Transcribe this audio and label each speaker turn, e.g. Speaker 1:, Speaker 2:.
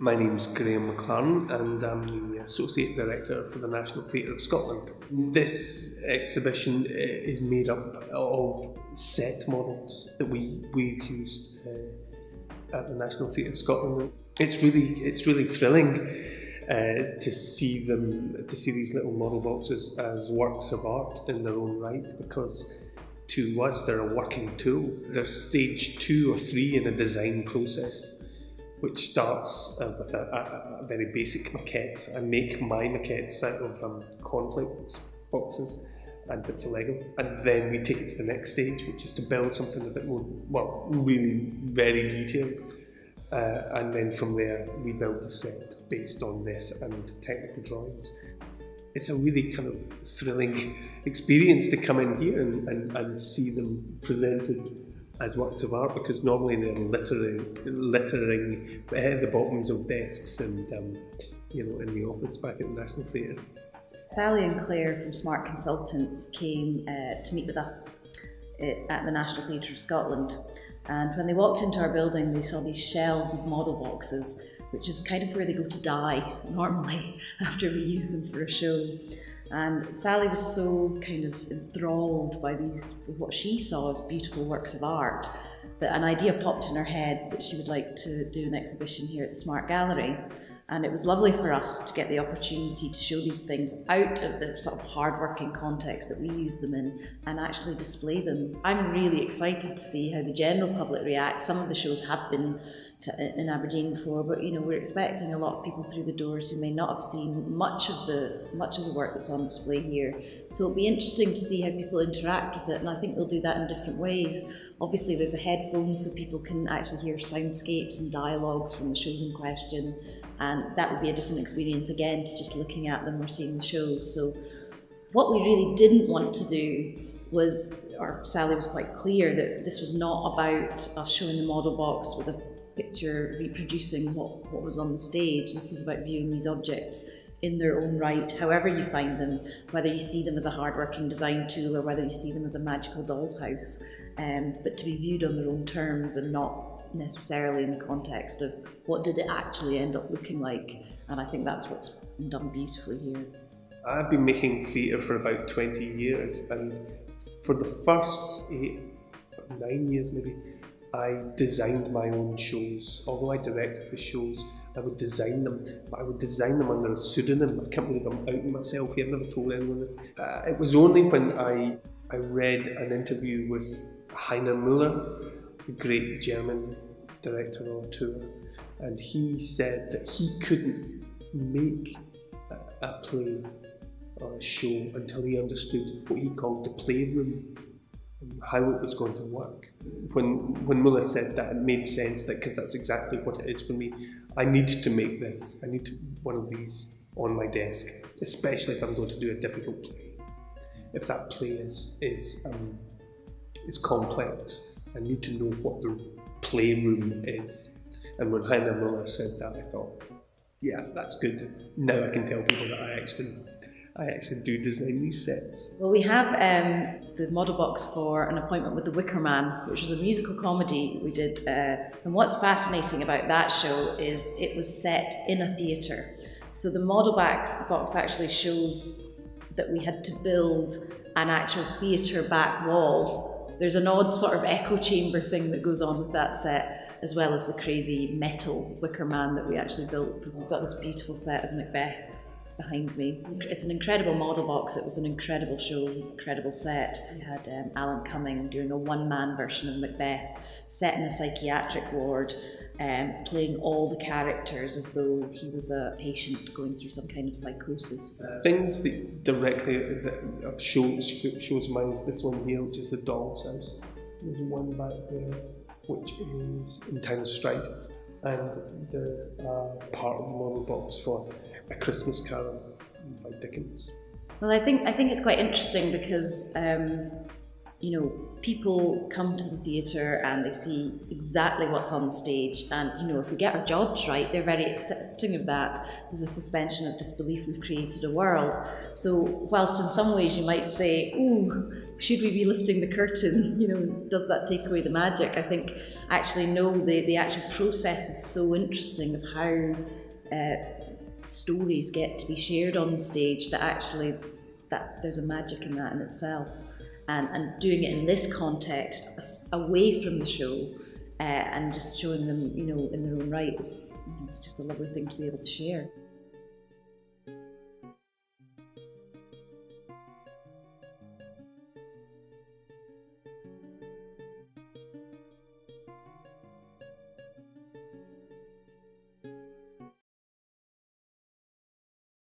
Speaker 1: My name's Graham McLaren and I'm the Associate Director for the National Theatre of Scotland. This exhibition is made up of set models that we've used at the National Theatre of Scotland. It's really thrilling to see these little model boxes as works of art in their own right, because to us they're a working tool. They're stage 2 or 3 in a design process, which starts with a very basic maquette. I make my maquettes out of cornflakes boxes and bits of Lego, and then we take it to the next stage, which is to build something a bit more, really very detailed. And then from there we build the set based on this and technical drawings. It's a really kind of thrilling experience to come in here and see them presented as works of art, because normally they're littering the bottoms of desks and in the office back at the National Theatre.
Speaker 2: Sally and Claire from Smart Consultants came to meet with us at the National Theatre of Scotland, and when they walked into our building they saw these shelves of model boxes, which is kind of where they go to die normally after we use them for a show. And Sally was so kind of enthralled by what she saw as beautiful works of art, that an idea popped in her head that she would like to do an exhibition here at the Smart Gallery. And it was lovely for us to get the opportunity to show these things out of the sort of hard-working context that we use them in and actually display them. I'm really excited to see how the general public react. Some of the shows have been in Aberdeen before, but we're expecting a lot of people through the doors who may not have seen much of the work that's on display here. So it'll be interesting to see how people interact with it, and I think they'll do that in different ways. Obviously there's a headphone so people can actually hear soundscapes and dialogues from the shows in question, and that would be a different experience again to just looking at them or seeing the shows. So what we really didn't want to do was, or Sally was quite clear that this was not about us showing the model box with a picture reproducing what was on the stage. This was about viewing these objects in their own right, however you find them, whether you see them as a hard-working design tool or whether you see them as a magical doll's house, but to be viewed on their own terms and not necessarily in the context of what did it actually end up looking like. And I think that's what's been done beautifully here.
Speaker 1: I've been making theatre for about 20 years, and for the first 8 or 9 years maybe, I designed my own shows. Although I directed the shows, I would design them, but I would design them under a pseudonym. I can't believe I'm outing myself here, I've never told anyone this. It was only when I read an interview with Heiner Müller, the great German director or auteur, and he said that he couldn't make a play or a show until he understood what he called the playroom, how it was going to work. When Muller said that, it made sense, that because that's exactly what it is for me. I need to make this. I need one of these on my desk, especially if I'm going to do a difficult play. If that play is complex, I need to know what the playroom is. And when Heiner Müller said that, I thought, yeah, that's good. Now I can tell people that I actually do design these sets.
Speaker 2: Well, we have the model box for An Appointment with the Wicker Man, which was a musical comedy we did. And what's fascinating about that show is it was set in a theatre. So the model box actually shows that we had to build an actual theatre back wall. There's an odd sort of echo chamber thing that goes on with that set, as well as the crazy metal wicker man that we actually built. We've got this beautiful set of Macbeth behind me. It's an incredible model box. It was an incredible show, incredible set. We had Alan Cumming doing a one-man version of Macbeth, set in a psychiatric ward, playing all the characters as though he was a patient going through some kind of psychosis.
Speaker 1: Things that directly shows mine is this one here, which is the doll's house. There's one back there, which is in Time of Strife, and there's a part of the model box for A Christmas Carol by Dickens.
Speaker 2: Well, I think it's quite interesting because people come to the theatre and they see exactly what's on the stage, and if we get our jobs right, they're very accepting of that. There's a suspension of disbelief. We've created a world. So whilst in some ways you might say, ooh, we should we be lifting the curtain? Does that take away the magic? I think actually no, the actual process is so interesting of how stories get to be shared on the stage that actually there's a magic in that in itself. And doing it in this context, away from the show, and just showing them, in their own right, it's just a lovely thing to be able to share.